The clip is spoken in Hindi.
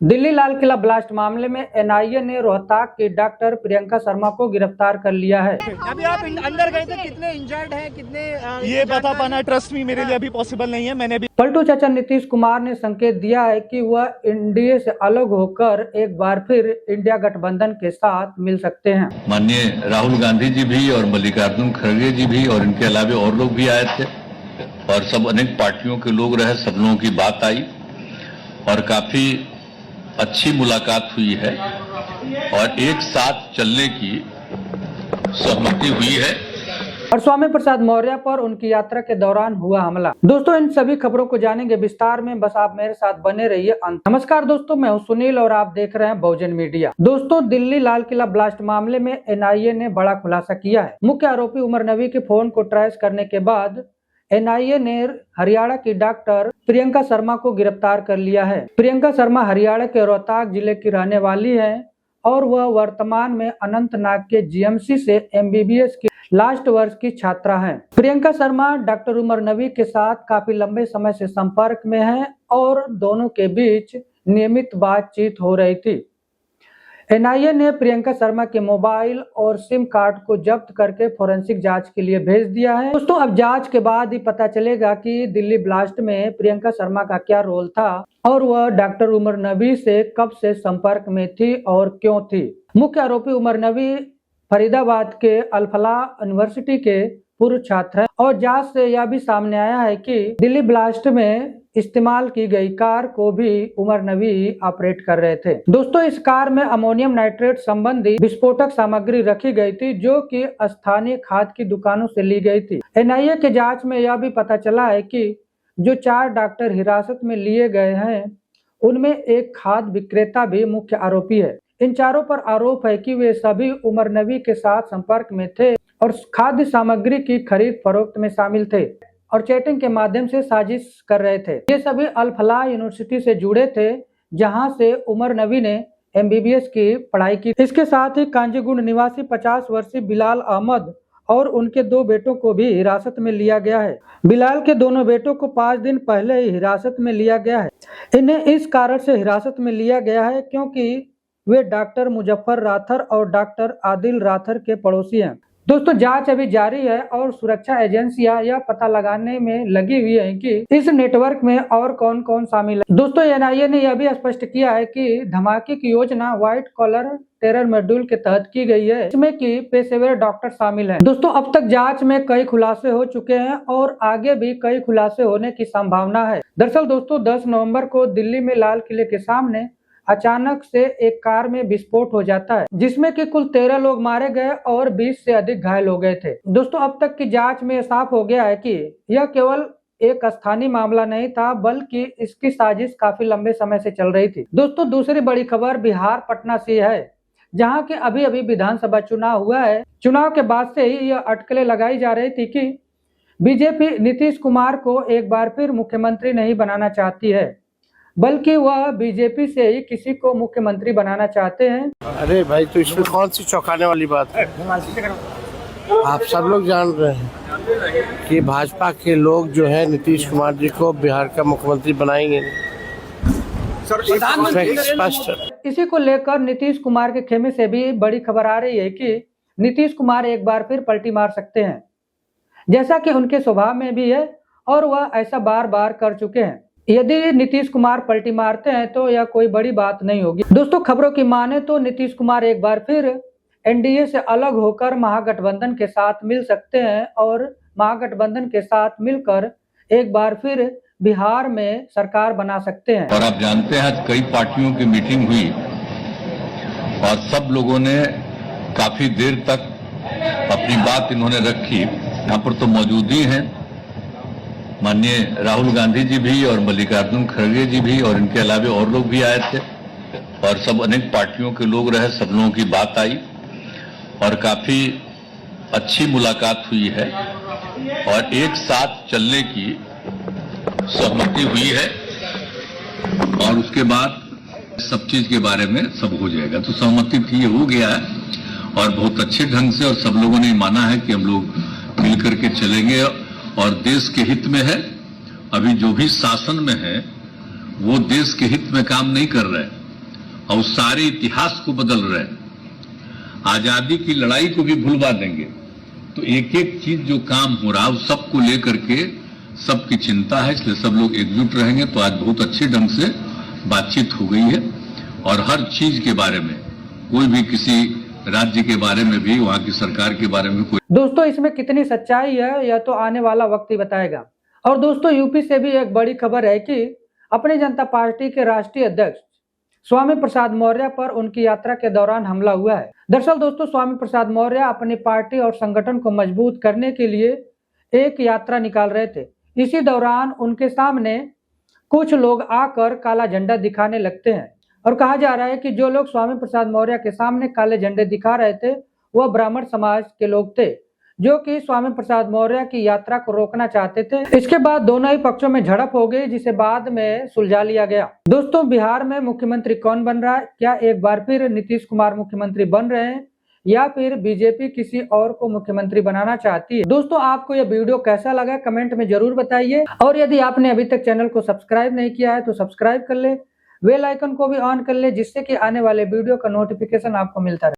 दिल्ली लाल किला ब्लास्ट मामले में एनआईए ने रोहतक की डॉक्टर प्रियंका शर्मा को गिरफ्तार कर लिया है। अभी आप अंदर गए थे, कितने इंजर्ड हैं, कितने ये बता पाना ट्रस्ट में मेरे लिए अभी पॉसिबल नहीं है। मैंने अभी पलटू चाचा नीतीश कुमार ने संकेत दिया है कि वह एनडीए से अलग होकर एक बार फिर इंडिया गठबंधन के साथ मिल सकते हैं। माननीय राहुल गांधी जी भी और मल्लिकार्जुन खड़गे जी भी और इनके अलावा और लोग भी आए थे और सब अनेक पार्टियों के लोग रहे, सब लोगों की बात आई और काफी अच्छी मुलाकात हुई है और एक साथ चलने की सहमति हुई है। और स्वामी प्रसाद मौर्य पर उनकी यात्रा के दौरान हुआ हमला। दोस्तों, इन सभी खबरों को जानेंगे विस्तार में, बस आप मेरे साथ बने रहिए अंत। नमस्कार दोस्तों, मैं हूं सुनील और आप देख रहे हैं बहुजन मीडिया। दोस्तों, दिल्ली लाल किला ब्लास्ट मामले में एनआईए ने बड़ा खुलासा किया है। मुख्य आरोपी उमर नबी के फोन को ट्रेस करने के बाद एनआईए ने हरियाणा की डॉक्टर प्रियंका शर्मा को गिरफ्तार कर लिया है। प्रियंका शर्मा हरियाणा के रोहतक जिले की रहने वाली है और वह वर्तमान में अनंतनाग के जीएमसी से एमबीबीएस की लास्ट वर्ष की छात्रा है। प्रियंका शर्मा डॉक्टर उमर नबी के साथ काफी लंबे समय से संपर्क में है और दोनों के बीच नियमित बातचीत हो रही थी। एनआईए ने प्रियंका शर्मा के मोबाइल और सिम कार्ड को जब्त करके फोरेंसिक जांच के लिए भेज दिया है। दोस्तों, अब जांच के बाद ही पता चलेगा कि दिल्ली ब्लास्ट में प्रियंका शर्मा का क्या रोल था और वह डॉक्टर उमर नबी से कब से संपर्क में थी और क्यों थी। मुख्य आरोपी उमर नबी फरीदाबाद के अल-फलाह यूनिवर्सिटी के पूर्व छात्र हैं और जांच से यह भी सामने आया है कि दिल्ली ब्लास्ट में इस्तेमाल की गई कार को भी उमर नबी ऑपरेट कर रहे थे। दोस्तों, इस कार में अमोनियम नाइट्रेट संबंधी विस्फोटक सामग्री रखी गई थी जो कि स्थानीय खाद की दुकानों से ली गई थी। एनआईए के जांच में यह भी पता चला है कि जो 4 डॉक्टर हिरासत में लिए गए हैं उनमें एक खाद विक्रेता भी मुख्य आरोपी है। इन चारों पर आरोप है कि वे सभी उमर नबी के साथ संपर्क में थे और खाद्य सामग्री की खरीद फरोख्त में शामिल थे और चैटिंग के माध्यम से साजिश कर रहे थे। ये सभी अल-फलाह यूनिवर्सिटी से जुड़े थे जहां से उमर नबी ने एमबीबीएस की पढ़ाई की। इसके साथ ही कांजीगुंड निवासी 50 वर्षीय बिलाल अहमद और उनके 2 बेटों को भी हिरासत में लिया गया है। बिलाल के दोनों बेटों को 5 दिन पहले ही हिरासत में लिया गया है। इन्हें इस कारण से हिरासत में लिया गया है क्योंकि वे डॉक्टर मुजफ्फर राथर और डॉक्टर आदिल राथर के पड़ोसी हैं। दोस्तों, जांच अभी जारी है और सुरक्षा एजेंसियां यह पता लगाने में लगी हुई हैं कि इस नेटवर्क में और कौन कौन शामिल है। दोस्तों, एनआईए ने यह भी स्पष्ट किया है कि धमाके की योजना व्हाइट कॉलर टेरर मॉड्यूल के तहत की गई है, इसमें कि पेशेवर डॉक्टर शामिल हैं। दोस्तों, अब तक जांच में कई खुलासे हो चुके हैं और आगे भी कई खुलासे होने की संभावना है। दरअसल दोस्तों, 10 नवम्बर को दिल्ली में लाल किले के सामने अचानक से एक कार में विस्फोट हो जाता है जिसमें कि कुल 13 लोग मारे गए और 20 से अधिक घायल हो गए थे। दोस्तों, अब तक की जांच में साफ हो गया है कि यह केवल एक स्थानीय मामला नहीं था बल्कि इसकी साजिश काफी लंबे समय से चल रही थी। दोस्तों, दूसरी बड़ी खबर बिहार पटना से है जहां के अभी अभी विधानसभा चुनाव हुआ है। चुनाव के बाद से ही यह अटकलें लगाई जा रही थी कि बीजेपी नीतीश कुमार को एक बार फिर मुख्यमंत्री नहीं बनाना चाहती है बल्कि वह बीजेपी से ही किसी को मुख्यमंत्री बनाना चाहते हैं। अरे भाई, तो इसमें कौन सी चौंकाने वाली बात है? आप सब लोग जान रहे हैं कि भाजपा के लोग जो है नीतीश कुमार जी को बिहार का मुख्यमंत्री बनाएंगे। स्पष्ट। इसी को लेकर नीतीश कुमार के खेमे से भी बड़ी खबर आ रही है कि नीतीश कुमार एक बार फिर पलटी मार सकते हैं, जैसा कि उनके स्वभाव में भी है और वह ऐसा बार बार कर चुके हैं। यदि नीतीश कुमार पलटी मारते हैं तो यह कोई बड़ी बात नहीं होगी। दोस्तों, खबरों की माने तो नीतीश कुमार एक बार फिर एनडीए से अलग होकर महागठबंधन के साथ मिल सकते हैं और महागठबंधन के साथ मिलकर एक बार फिर बिहार में सरकार बना सकते हैं। और आप जानते हैं कई पार्टियों की मीटिंग हुई और सब लोगों ने काफी देर तक अपनी बात इन्होंने रखी। यहाँ पर तो मौजूद ही हैं माननीय राहुल गांधी जी भी और मल्लिकार्जुन खड़गे जी भी और इनके अलावा और लोग भी आए थे और सब अनेक पार्टियों के लोग रहे, सब लोगों की बात आई और काफी अच्छी मुलाकात हुई है और एक साथ चलने की सहमति हुई है और उसके बाद सब चीज के बारे में सब हो जाएगा। तो सहमति थी, हो गया है और बहुत अच्छे ढंग से और सब लोगों ने माना है कि हम लोग मिल करके चलेंगे और देश के हित में है। अभी जो भी शासन में है वो देश के हित में काम नहीं कर रहे हैं, और सारे इतिहास को बदल रहे हैं, आजादी की लड़ाई को भी भुलवा देंगे। तो एक एक चीज जो काम हो रहा है उस सबको लेकर के सबकी चिंता है, इसलिए सब लोग एकजुट रहेंगे। तो आज बहुत अच्छे ढंग से बातचीत हो गई है और हर चीज के बारे में, कोई भी किसी राज्य के बारे में भी, वहां की सरकार के बारे में कोई। दोस्तों इसमें कितनी सच्चाई है यह तो आने वाला वक्त ही बताएगा। और दोस्तों यूपी से भी एक बड़ी खबर है कि अपनी जनता पार्टी के राष्ट्रीय अध्यक्ष स्वामी प्रसाद मौर्य पर उनकी यात्रा के दौरान हमला हुआ है। दरअसल दोस्तों स्वामी प्रसाद मौर्य अपनी पार्टी और संगठन को मजबूत करने के लिए एक यात्रा निकाल रहे थे। इसी दौरान उनके सामने कुछ लोग आकर काला झंडा दिखाने लगते हैं और कहा जा रहा है कि जो लोग स्वामी प्रसाद मौर्य के सामने काले झंडे दिखा रहे थे वह ब्राह्मण समाज के लोग थे, जो कि स्वामी प्रसाद मौर्य की यात्रा को रोकना चाहते थे। इसके बाद दोनों ही पक्षों में झड़प हो गई, जिसे बाद में सुलझा लिया गया। दोस्तों बिहार में मुख्यमंत्री कौन बन रहा है? क्या एक बार फिर नीतीश कुमार मुख्यमंत्री बन रहे हैं या फिर बीजेपी किसी और को मुख्यमंत्री बनाना चाहती है? दोस्तों आपको यह वीडियो कैसा लगा कमेंट में जरूर बताइए, और यदि आपने अभी तक चैनल को सब्सक्राइब नहीं किया है तो सब्सक्राइब कर ले, बेल आइकन को भी ऑन कर ले, जिससे कि आने वाले वीडियो का नोटिफिकेशन आपको मिलता रहे।